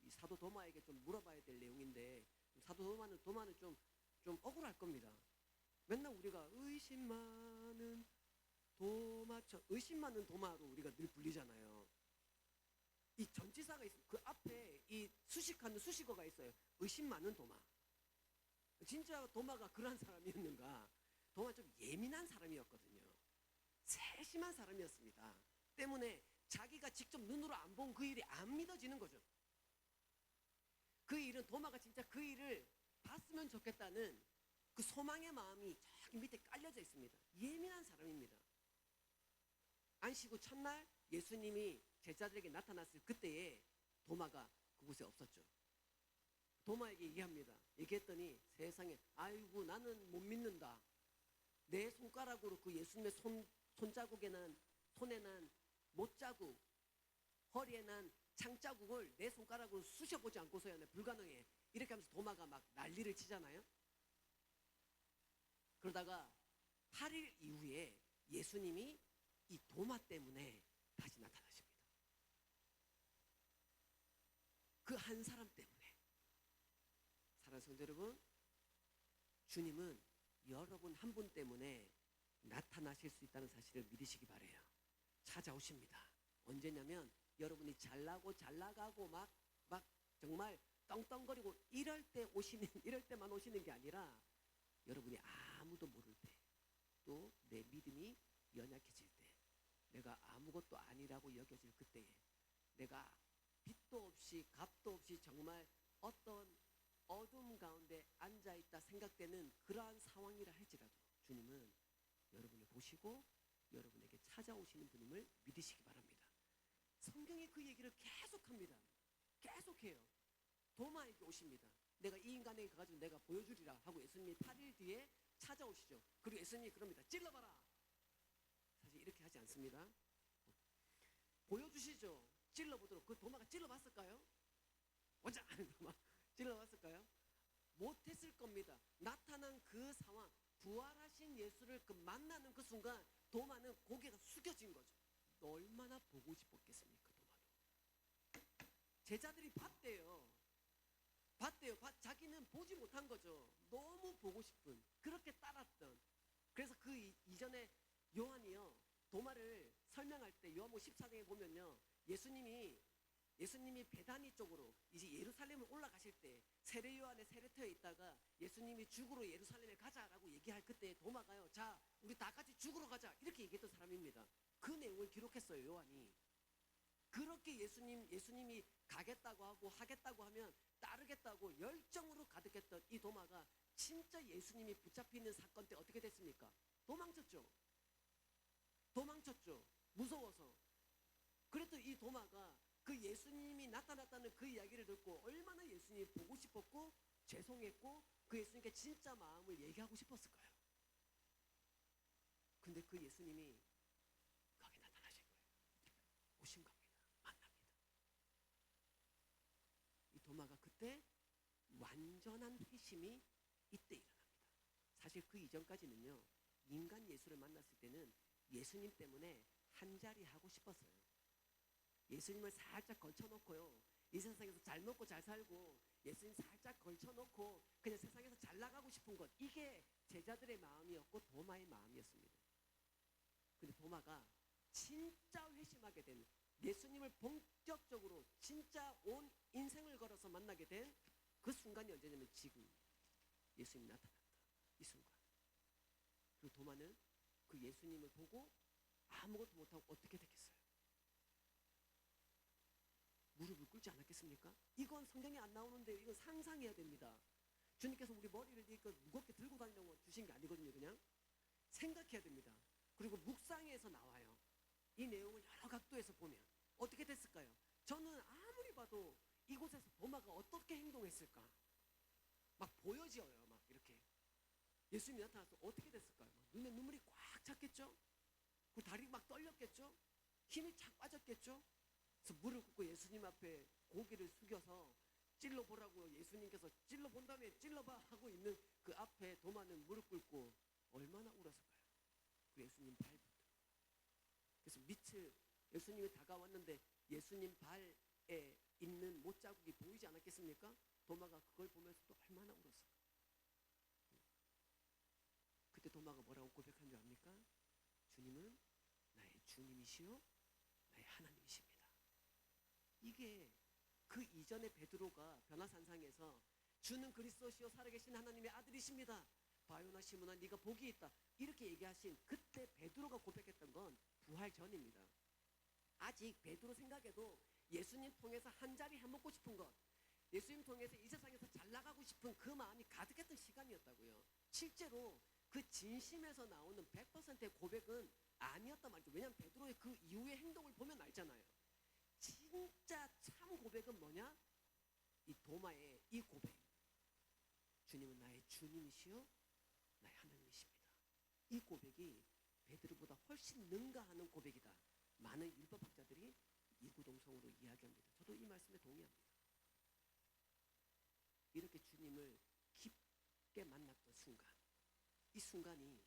이 사도 도마에게 좀 물어봐야 될 내용인데, 사도 도마는 좀 억울할 겁니다. 맨날 우리가 의심 많은 의심 많은 도마로 우리가 늘 불리잖아요. 이 전치사가 있어요. 그 앞에 이 수식하는 수식어가 있어요. 의심 많은 도마. 진짜 도마가 그러한 사람이었는가? 도마 좀 예민한 사람이었거든요. 세심한 사람이었습니다. 때문에 자기가 직접 눈으로 안 본 그 일이 안 믿어지는 거죠. 그 일은 도마가 진짜 그 일을 봤으면 좋겠다는 그 소망의 마음이 저기 밑에 깔려져 있습니다. 예민한 사람입니다. 안식 후 첫날 예수님이 제자들에게 나타났을 그때에 도마가 그곳에 없었죠. 도마에게 얘기합니다. 얘기했더니 세상에, 아이고 나는 못 믿는다. 내 손가락으로 그 예수님의 손자국에는, 손에는 못자국, 허리에는 창자국을 내 손가락으로 쑤셔보지 않고서야 불가능해. 이렇게 하면서 도마가 막 난리를 치잖아요. 그러다가 8일 이후에 예수님이 이 도마 때문에 다시 나타나십니다. 그 한 사람 때문에. 사랑하는 성도 여러분, 주님은 여러분 한 분 때문에 나타나실 수 있다는 사실을 믿으시기 바래요. 찾아오십니다. 언제냐면 여러분이 잘나가고 막 정말 떵떵거리고 이럴 때만 오시는 게 아니라 여러분이 아무도 모를 때, 또 내 믿음이 연약해질 때, 내가 아무것도 아니라고 여겨질 그때에, 내가 빛도 없이 값도 없이 정말 어떤 어둠 가운데 앉아있다 생각되는 그러한 상황이라 할지라도 주님은 여러분을 보시고 여러분에게 찾아오시는 분임을 믿으시기 바랍니다. 성경이 그 얘기를 계속합니다. 계속해요. 도마에게 오십니다. 내가 이 인간에게 가가지고 내가 보여주리라 하고 예수님이 8일 뒤에 찾아오시죠. 그리고 예수님이 그럽니다. 찔러봐라. 사실 이렇게 하지 않습니다. 보여주시죠. 찔러보도록. 그 도마가 찔러봤을까요? 원자 도마 찔러봤을까요? 못했을 겁니다. 나타난 그 상황, 부활하신 예수를 그 만나는 그 순간 도마는 고개가 숙여진 거죠. 얼마나 보고 싶었겠습니까, 도마도. 제자들이 봤대요. 자기는 보지 못한 거죠. 너무 보고 싶은, 그렇게 따랐던. 그래서 그 이전에 요한이요, 도마를 설명할 때 요한복음 14장에 보면요, 예수님이 베다니 쪽으로 이제 예루살렘을 올라가실 때 세례 요한의 세례터에 있다가 예수님이 죽으러 예루살렘에 가자라고 얘기할 그때 도마가요, 자 우리 다 같이 죽으러 가자 이렇게 얘기했던 사람입니다. 그 내용을 기록했어요, 요한이. 그렇게 예수님이 가겠다고 하고 하겠다고 하면 따르겠다고 열정으로 가득했던 이 도마가 진짜 예수님이 붙잡히는 사건 때 어떻게 됐습니까? 도망쳤죠. 무서워서. 그래도 이 도마가 그 예수님이 나타났다는 그 이야기를 듣고 얼마나 예수님이 보고 싶었고 죄송했고 그 예수님께 진짜 마음을 얘기하고 싶었을까요? 근데 그 예수님이 거기 나타나신 거예요. 오신 겁니다. 만납니다. 이 도마가 그때 완전한 회심이 이때 일어납니다. 사실 그 이전까지는요, 인간 예수를 만났을 때는 예수님 때문에 한자리 하고 싶었어요. 예수님을 살짝 걸쳐놓고요, 이 세상에서 잘 먹고 잘 살고 예수님 살짝 걸쳐놓고 그냥 세상에서 잘 나가고 싶은 것, 이게 제자들의 마음이었고 도마의 마음이었습니다. 근데 도마가 진짜 회심하게 된, 예수님을 본격적으로 진짜 온 인생을 걸어서 만나게 된 그 순간이 언제냐면 지금 예수님이 나타났다, 이 순간. 그리고 도마는 그 예수님을 보고 아무것도 못하고 어떻게 됐겠어요? 무릎을 꿇지 않았겠습니까? 이건 성경에 안 나오는데 이건 상상해야 됩니다. 주님께서 우리 머리를 이렇게 무겁게 들고 다니려고 주신 게 아니거든요. 그냥 생각해야 됩니다. 그리고 묵상에서 나와요. 이 내용을 여러 각도에서 보면 어떻게 됐을까요? 저는 아무리 봐도 이곳에서 도마가 어떻게 행동했을까? 막 보여져요. 막 이렇게 예수님이 나타나서 어떻게 됐을까요? 막 눈에 눈물이 꽉 찼겠죠? 그 다리 막 떨렸겠죠? 힘이 착 빠졌겠죠? 그래서 무릎 꿇고 예수님 앞에 고개를 숙여서 찔러보라고 예수님께서 찔러본 다음에 찔러봐 하고 있는 그 앞에 도마는 무릎 꿇고 얼마나 울었을까요? 그 예수님 발부터. 그래서 밑을 예수님이 다가왔는데 예수님 발에 있는 못자국이 보이지 않았겠습니까? 도마가 그걸 보면서 또 얼마나 울었을까? 그때 도마가 뭐라고 고백한 줄 압니까? 주님은 나의 주님이시요 나의 하나님이십니다. 이게 그 이전에 베드로가 변화산상에서 주는 그리스도시요 살아계신 하나님의 아들이십니다. 바요나 시몬아 네가 복이 있다 이렇게 얘기하신 그때 베드로가 고백했던 건 부활 전입니다. 아직 베드로 생각에도 예수님 통해서 한 자리 해먹고 싶은 것, 예수님 통해서 이 세상에서 잘 나가고 싶은 그 마음이 가득했던 시간이었다고요. 실제로 그 진심에서 나오는 100%의 고백은 아니었단 말이죠. 왜냐하면 베드로의 그 이후의 행동을 보면 알잖아요. 진짜 참 고백은 뭐냐? 이 도마의 이 고백. 주님은 나의 주님이시요 나의 하나님이십니다. 이 고백이 베드로보다 훨씬 능가하는 고백이다. 많은 율법학자들이 이구동성으로 이야기합니다. 저도 이 말씀에 동의합니다. 이렇게 주님을 깊게 만났던 순간, 이 순간이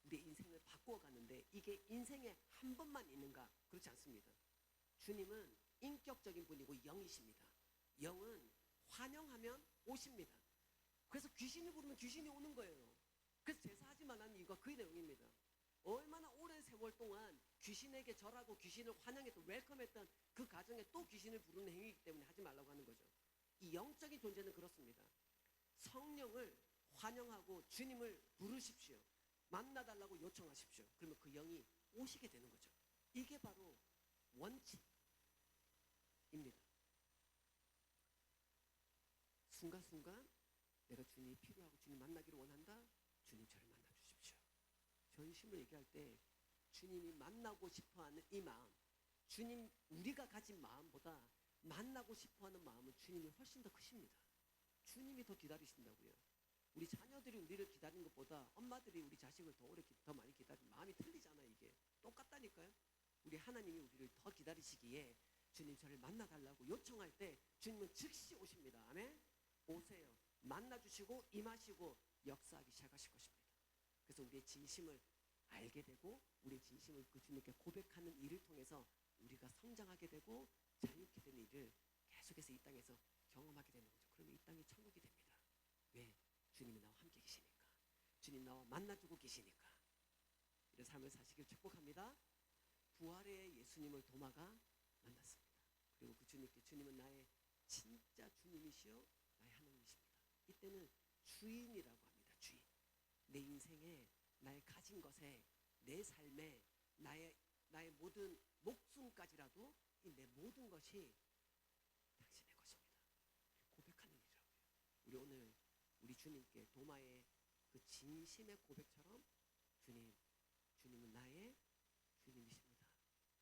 우리의 인생을 바꾸어가는데 이게 인생에 한 번만 있는가? 그렇지 않습니다. 주님은 인격적인 분이고 영이십니다. 영은 환영하면 오십니다. 그래서 귀신이 부르면 귀신이 오는 거예요. 그래서 제사하지만 하는 이유가 그 내용입니다. 얼마나 오랜 세월 동안 귀신에게 절하고 귀신을 환영했던 웰컴했던 그 가정에 또 귀신을 부르는 행위이기 때문에 하지 말라고 하는 거죠. 이 영적인 존재는 그렇습니다. 성령을 환영하고 주님을 부르십시오. 만나달라고 요청하십시오. 그러면 그 영이 오시게 되는 거죠. 이게 바로 원칙입니다. 순간순간 내가 주님이 필요하고 주님 만나기를 원한다. 주님 저를 만나 주십시오. 전심을 얘기할 때 주님이 만나고 싶어하는 이 마음, 주님 우리가 가진 마음보다 만나고 싶어하는 마음은 주님이 훨씬 더 크십니다. 주님이 더 기다리신다고요. 우리 자녀들이 우리를 기다리는 것보다 엄마들이 우리 자식을 더 오래 더 많이 기다리는 마음이 틀리잖아요. 이게 똑같다니까요. 우리 하나님이 우리를 더 기다리시기에 주님 저를 만나달라고 요청할 때 주님은 즉시 오십니다. 아멘. 오세요. 만나주시고 임하시고 역사하기 시작하실 것입니다. 그래서 우리의 진심을 알게 되고 우리의 진심을 그 주님께 고백하는 일을 통해서 우리가 성장하게 되고 자유케 되는 일을 계속해서 이 땅에서 경험하게 되는 거죠. 그러면 이 땅이 천국이 됩니다. 왜? 주님이 나와 함께 계시니까. 주님 나와 만나주고 계시니까. 이런 삶을 사시길 축복합니다. 부활의 예수님을 도마가 만났습니다. 그리고 그 주님께 주님은 나의 진짜 주님이시여 나의 하나님이십니다. 이때는 주인이라고 합니다. 주인. 내 인생에 나의 가진 것에 내 삶에 나의 모든 목숨까지라도 이 내 모든 것이 당신의 것입니다. 고백하는 일이라고요. 우리 오늘 우리 주님께 도마의 그 진심의 고백처럼 주님은 나의 주님이십니다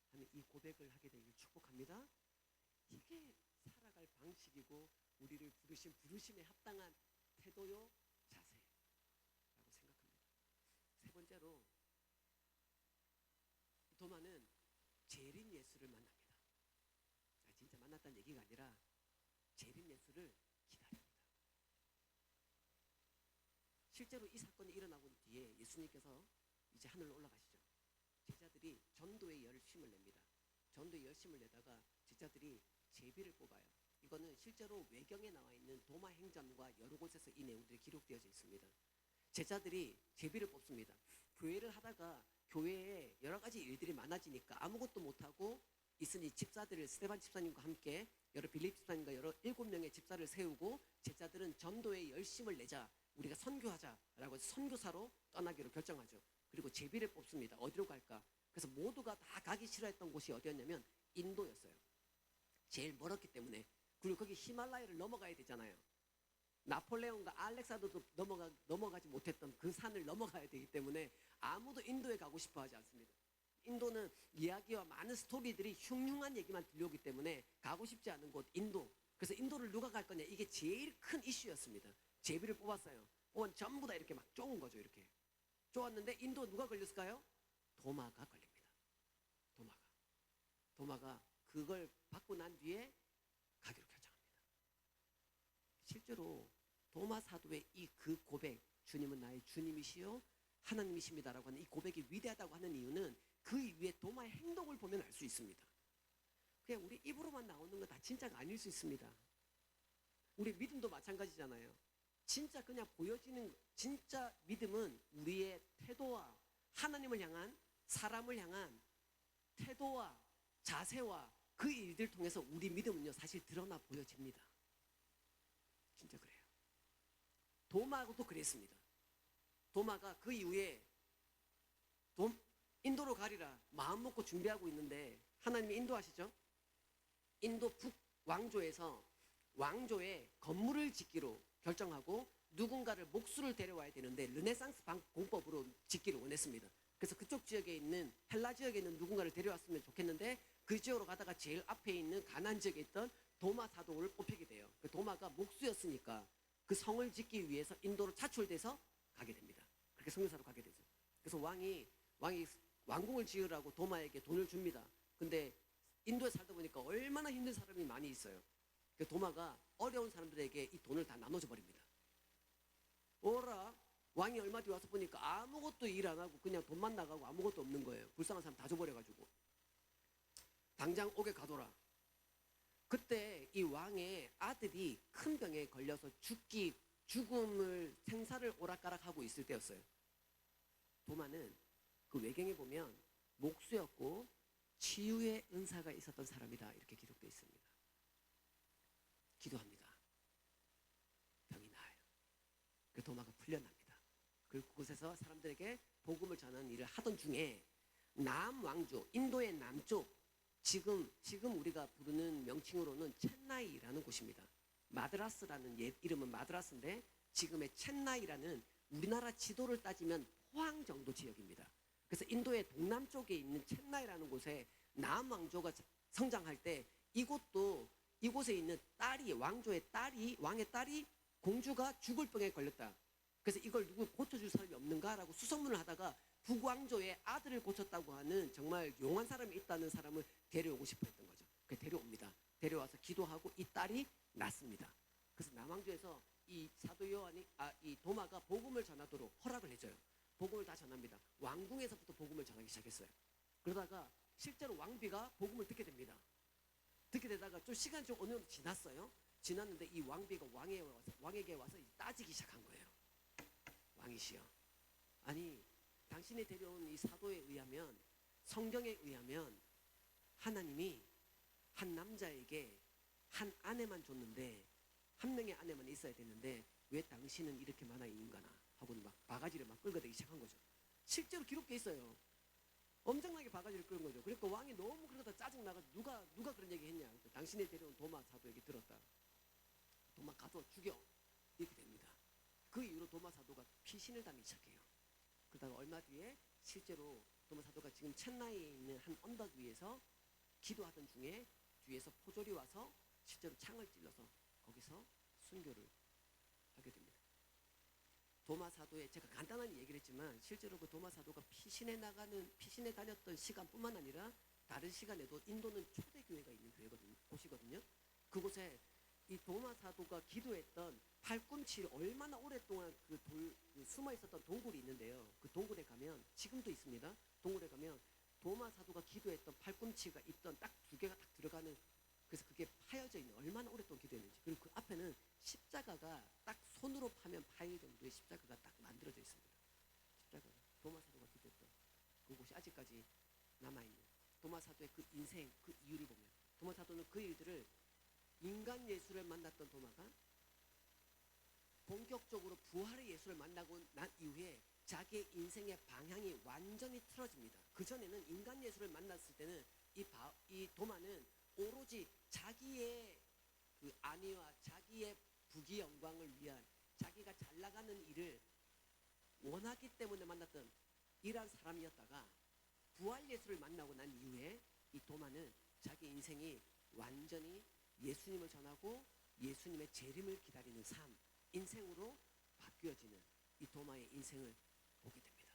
하는 이 고백을 하게 되길 축복합니다. 이게 살아갈 방식이고 우리를 부르신 부르심에 합당한 태도요 자세라고 생각합니다. 세 번째로 도마는 재림 예수를 만납니다. 진짜 만났다는 얘기가 아니라 재림 예수를 기다립니다. 실제로 이 사건이 일어나고 뒤에 예수님께서 이제 하늘로 올라가시죠. 제자들이 전도의 열심을 냅니다. 전도의 열심을 내다가 제자들이 제비를 뽑아요. 이거는 실제로 외경에 나와 있는 도마 행전과 여러 곳에서 이 내용들이 기록되어져 있습니다. 제자들이 제비를 뽑습니다. 교회를 하다가 교회에 여러 가지 일들이 많아지니까 아무것도 못하고 있으니 집사들을 스데반 집사님과 함께 여러 빌립 집사님과 여러 7명의 집사를 세우고 제자들은 전도에 열심을 내자 우리가 선교하자라고 해서 선교사로 떠나기로 결정하죠. 그리고 제비를 뽑습니다. 어디로 갈까? 그래서 모두가 다 가기 싫어했던 곳이 어디였냐면 인도였어요. 제일 멀었기 때문에. 그리고 거기 히말라야를 넘어가야 되잖아요. 나폴레옹과 알렉산더도 넘어가지 못했던 그 산을 넘어가야 되기 때문에 아무도 인도에 가고 싶어 하지 않습니다. 인도는 이야기와 많은 스토리들이 흉흉한 얘기만 들려오기 때문에 가고 싶지 않은 곳 인도. 그래서 인도를 누가 갈 거냐 이게 제일 큰 이슈였습니다. 제비를 뽑았어요. 뽑은 전부 다 이렇게 막 쪼은 거죠. 이렇게 쪼았는데 인도 누가 걸렸을까요? 도마가 걸립니다. 도마가 그걸 받고 난 뒤에 가기로 결정합니다. 실제로 도마 사도의 이 그 고백, 주님은 나의 주님이시요 하나님이십니다라고 하는 이 고백이 위대하다고 하는 이유는 그 위에 도마의 행동을 보면 알 수 있습니다. 그냥 우리 입으로만 나오는 거 다 진짜가 아닐 수 있습니다. 우리 믿음도 마찬가지잖아요. 진짜 그냥 보여지는 진짜 믿음은 우리의 태도와 하나님을 향한, 사람을 향한 태도와 자세와 그 일들 통해서 우리 믿음은요 사실 드러나 보여집니다. 진짜 그래요. 도마도 그랬습니다. 도마가 그 이후에 인도로 가리라 마음 먹고 준비하고 있는데 하나님이 인도하시죠. 인도 북왕조에서 왕조에 건물을 짓기로 결정하고 누군가를 목수를 데려와야 되는데 르네상스 공법으로 짓기를 원했습니다. 그래서 그쪽 지역에 있는 헬라 지역에 있는 누군가를 데려왔으면 좋겠는데 그 지역으로 가다가 제일 앞에 있는 가나안 지역에 있던 도마 사도를 뽑히게 돼요. 그 도마가 목수였으니까 그 성을 짓기 위해서 인도로 차출돼서 가게 됩니다. 그렇게 선교사로 가게 되죠. 그래서 왕이 왕궁을 지으라고 도마에게 돈을 줍니다. 근데 인도에 살다 보니까 얼마나 힘든 사람이 많이 있어요. 그 도마가 어려운 사람들에게 이 돈을 다 나눠줘 버립니다. 오라 왕이 얼마 뒤에 와서 보니까 아무것도 일 안 하고 그냥 돈만 나가고 아무것도 없는 거예요. 불쌍한 사람 다 줘버려가지고 당장 옥에 가둬라. 그때 이 왕의 아들이 큰 병에 걸려서 죽음을 생사를 오락가락하고 있을 때였어요. 도마는 그 외경에 보면 목수였고 치유의 은사가 있었던 사람이다 이렇게 기록되어 있습니다. 기도합니다. 병이 나아요. 그 도마가 풀려납니다. 그곳에서 사람들에게 복음을 전하는 일을 하던 중에 남왕조, 인도의 남쪽, 지금 우리가 부르는 명칭으로는 첸나이라는 곳입니다. 마드라스라는 이름은 마드라스인데 지금의 첸나이라는 우리나라 지도를 따지면 포항 정도 지역입니다. 그래서 인도의 동남쪽에 있는 첸나이라는 곳에 남왕조가 성장할 때 이곳에 있는 왕의 딸이 공주가 죽을 병에 걸렸다. 그래서 이걸 누구 고쳐줄 사람이 없는가라고 수소문을 하다가 북왕조의 아들을 고쳤다고 하는 정말 용한 사람이 있다는 사람을 데려오고 싶어 했던 거죠. 그래서 데려옵니다. 데려와서 기도하고 이 딸이 낳습니다. 그래서 남왕조에서 이 사도 요한이 이 도마가 복음을 전하도록 허락을 해줘요. 복음을 다 전합니다. 왕궁에서부터 복음을 전하기 시작했어요. 그러다가 실제로 왕비가 복음을 듣게 됩니다. 듣게 되다가 좀 시간이 좀 어느 정도 지났어요. 지났는데 이 왕비가 왕에게 와서 따지기 시작한 거예요. 왕이시여, 아니 당신이 데려온 이 사도에 의하면, 성경에 의하면 하나님이 한 남자에게 한 아내만 줬는데, 한 명의 아내만 있어야 되는데 왜 당신은 이렇게 많아 있는가나 하고는 막 바가지를 막 끌어대기 시작한 거죠. 실제로 기록돼 있어요. 엄청나게 바가지를 끌은 거죠. 그러니까 왕이 너무 그러다 짜증나가 누가 그런 얘기 했냐. 당신이 데려온 도마 사도에게 들었다. 도마 가둬 죽여. 이렇게 됩니다. 그 이후로 도마 사도가 피신을 담기 시작해요. 그러다가 얼마 뒤에 실제로 도마 사도가 지금 첸나이에 있는 한 언덕 위에서 기도하던 중에 뒤에서 포졸이 와서 실제로 창을 찔러서 거기서 순교를 하게 됩니다. 도마 사도의, 제가 간단한 얘기를 했지만 실제로 그 도마 사도가 피신에 다녔던 시간뿐만 아니라 다른 시간에도 인도는 초대교회가 있는 곳이거든요. 그곳에 이 도마 사도가 기도했던 팔꿈치를 얼마나 오랫동안 숨어 있었던 동굴이 있는데요. 그 동굴에 가면, 지금도 있습니다. 동굴에 가면 도마 사도가 기도했던 팔꿈치가 있던 딱 두 개가 딱 들어가는, 그래서 그게 파여져 있는, 얼마나 오랫동안 기도했는지. 그리고 그 앞에는 십자가가 딱 손으로 파면 파일 정도의 십자가가 딱 만들어져 있습니다. 십자가가 도마 사도가 기도했던 그곳이 아직까지 남아있는, 도마 사도의 그 인생, 그 이유를 보면 도마 사도는 그 일들을, 인간 예수를 만났던 도마가 본격적으로 부활의 예수를 만나고 난 이후에 자기의 인생의 방향이 완전히 틀어집니다. 그전에는 인간 예수를 만났을 때는 이 도마는 오로지 자기의 그 안위와 자기의 부귀 영광을 위한, 자기가 잘 나가는 일을 원하기 때문에 만났던 이러한 사람이었다가 부활 예수를 만나고 난 이후에 이 도마는 자기 인생이 완전히 예수님을 전하고 예수님의 재림을 기다리는 삶, 인생으로 바뀌어지는 이 도마의 인생을 보게 됩니다.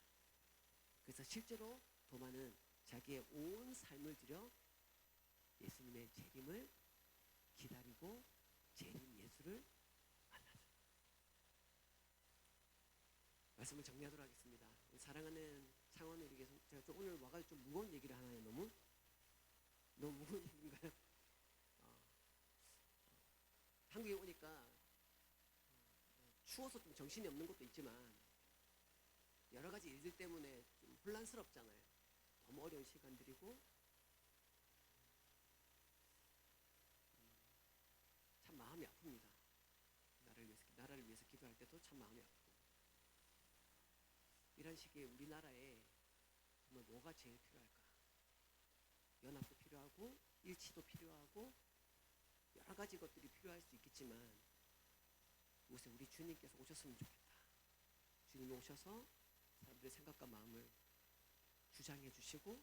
그래서 실제로 도마는 자기의 온 삶을 들여 예수님의 재림을 기다리고 재림 예수를 만나죠. 말씀을 정리하도록 하겠습니다. 사랑하는 창원의 우리 교수, 제가 오늘 와가지고 좀 무거운 얘기를 하나요? 너무 무거운 얘기인가요? 한국에 오니까 추워서 좀 정신이 없는 것도 있지만 여러 가지 일들 때문에 좀 혼란스럽잖아요. 너무 어려운 시간들이고 참 마음이 아픕니다. 나라를 위해서 기도할 때도 참 마음이 아프고, 이런 시기에 우리나라에 정말 뭐가 제일 필요할까? 연합도 필요하고 일치도 필요하고 여러 가지 것들이 필요할 수 있겠지만 이곳에 우리 주님께서 오셨으면 좋겠다. 주님이 오셔서 사람들의 생각과 마음을 주장해 주시고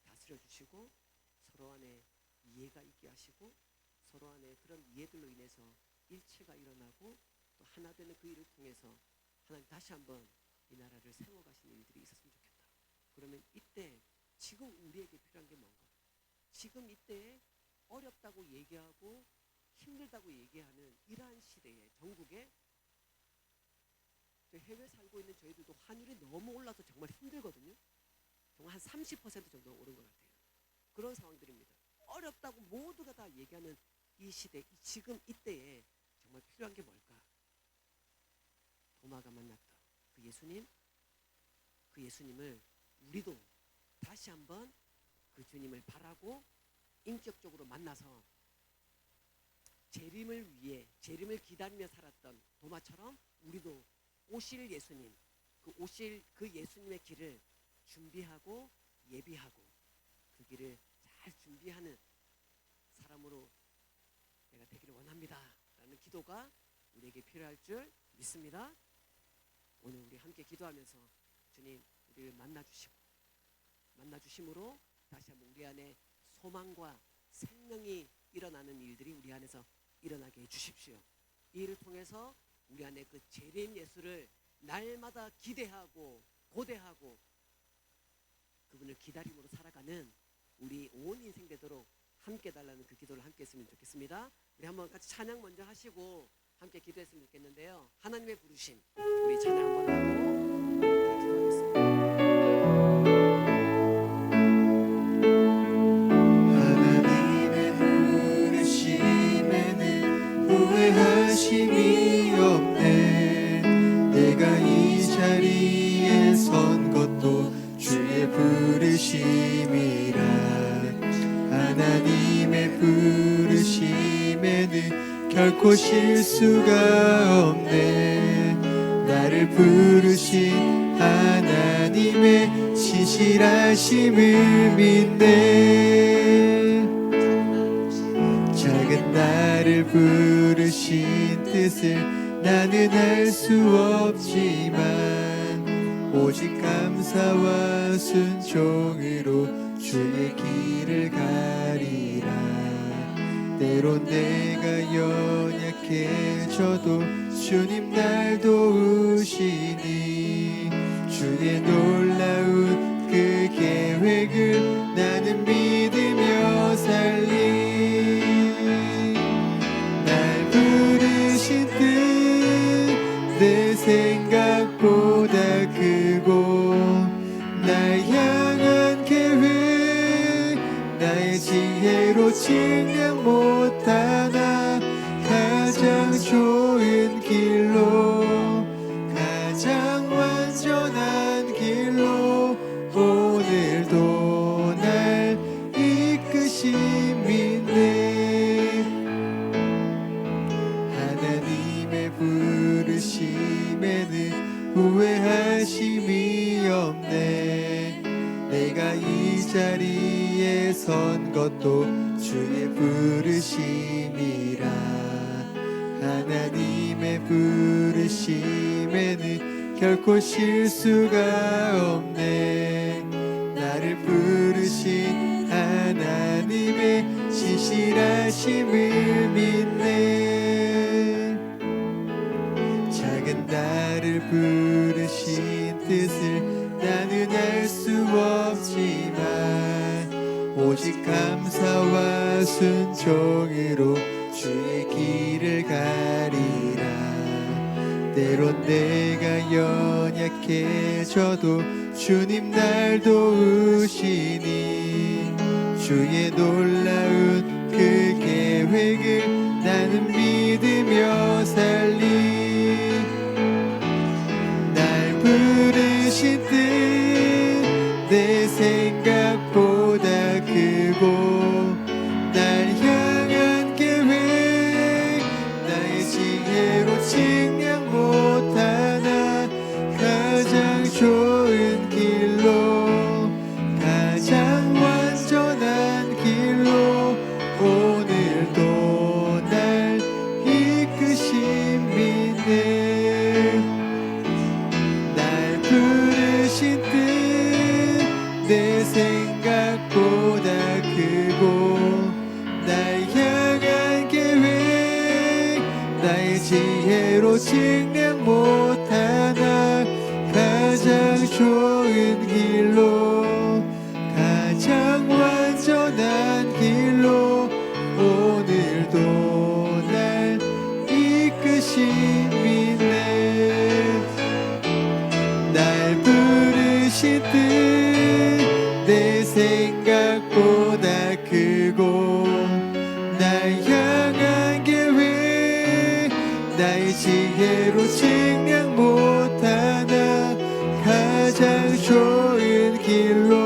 다스려 주시고 서로 안에 이해가 있게 하시고 서로 안에 그런 이해들로 인해서 일체가 일어나고 또 하나 되는 그 일을 통해서 하나님 다시 한번 이 나라를 세워가시는 일들이 있었으면 좋겠다. 그러면 이때 지금 우리에게 필요한 게 뭔가? 지금 이때에 어렵다고 얘기하고 힘들다고 얘기하는 이러한 시대에 전국에 해외 살고 있는 저희들도 환율이 너무 올라서 정말 힘들거든요. 정말 한 30% 정도 오른 것 같아요. 그런 상황들입니다. 어렵다고 모두가 다 얘기하는 이 시대, 지금 이때에 정말 필요한 게 뭘까? 도마가 만났던 그 예수님, 그 예수님을 우리도 다시 한번 그 주님을 바라고 인격적으로 만나서 재림을 위해 재림을 기다리며 살았던 도마처럼 우리도 오실 예수님, 그 예수님의 길을 준비하고 예비하고 그 길을 잘 준비하는 사람으로 내가 되기를 원합니다 라는 기도가 우리에게 필요할 줄 믿습니다. 오늘 우리 함께 기도하면서 주님 우리를 만나주심으로 다시 한번 우리 안에 소망과 생명이 일어나는 일들이 우리 안에서 일어나게 해주십시오. 이 일을 통해서 우리 안에 그 재림 예수를 날마다 기대하고 고대하고 그분을 기다림으로 살아가는 우리 온 인생 되도록 함께 달라는 그 기도를 함께 했으면 좋겠습니다. 우리 한번 같이 찬양 먼저 하시고 함께 기도했으면 좋겠는데요. 하나님의 부르심, 우리 찬양 한번 하고 기도하겠습니다. 하나님의 부르심에는 후회하심이 없네. 내가 이 자리에 선 것도 주의 부르심이라. 하나님의 부르심에는 결코 실수가 없네. 나를 부르신 하나님의 신실하심을 믿네. 작은 나를 부르신 뜻을 나는 알 수 없지만 오직 감사와 순종으로 주의 길을 가리라. 때론 내가 연약해져도 주님 날 도우시니 주의 놀라운 그 계획을 나는 믿으며 살리. 날 부르신 뜻 내 생각보다 크고 날 향한 계획 나의 지혜로 측량 못하나 가장 좋은 길로 가장 완전한 길로 오늘도 날 이끄심이네. 하나님의 부르심에는 후회하심이 없네. 내가 이 자리에 선 것도 주의 부르심이라. 하나님의 부르심에는 결코 실수가 없네. 나를 부르신 하나님의 신실하심을 믿네. 오직 감사와 순종으로 주의 길을 가리라. 때론 내가 연약해져도 주님 날 도우시니 주의 놀라운 그 계획을 나는 믿으며 살리. 날 부르신 뜻 내 생각보다 크고 날 향한 계획 나의 지혜로 측량 못하나 가장 좋은 길로 가장 완전한 길로 오늘도 날 이끄신 믿네. 날 부르신 뜻 내 생각보다 크고 날 향한 계획 나의 지혜로 측량 못하나 가장 좋은 길로 가장 완전한 길로 오늘도 날 이끄신 믿네. 날 부르신 뜻 내 생각보다 크고 날 향한 계획 나의 지혜로 측량 못하나 가장 좋은 길로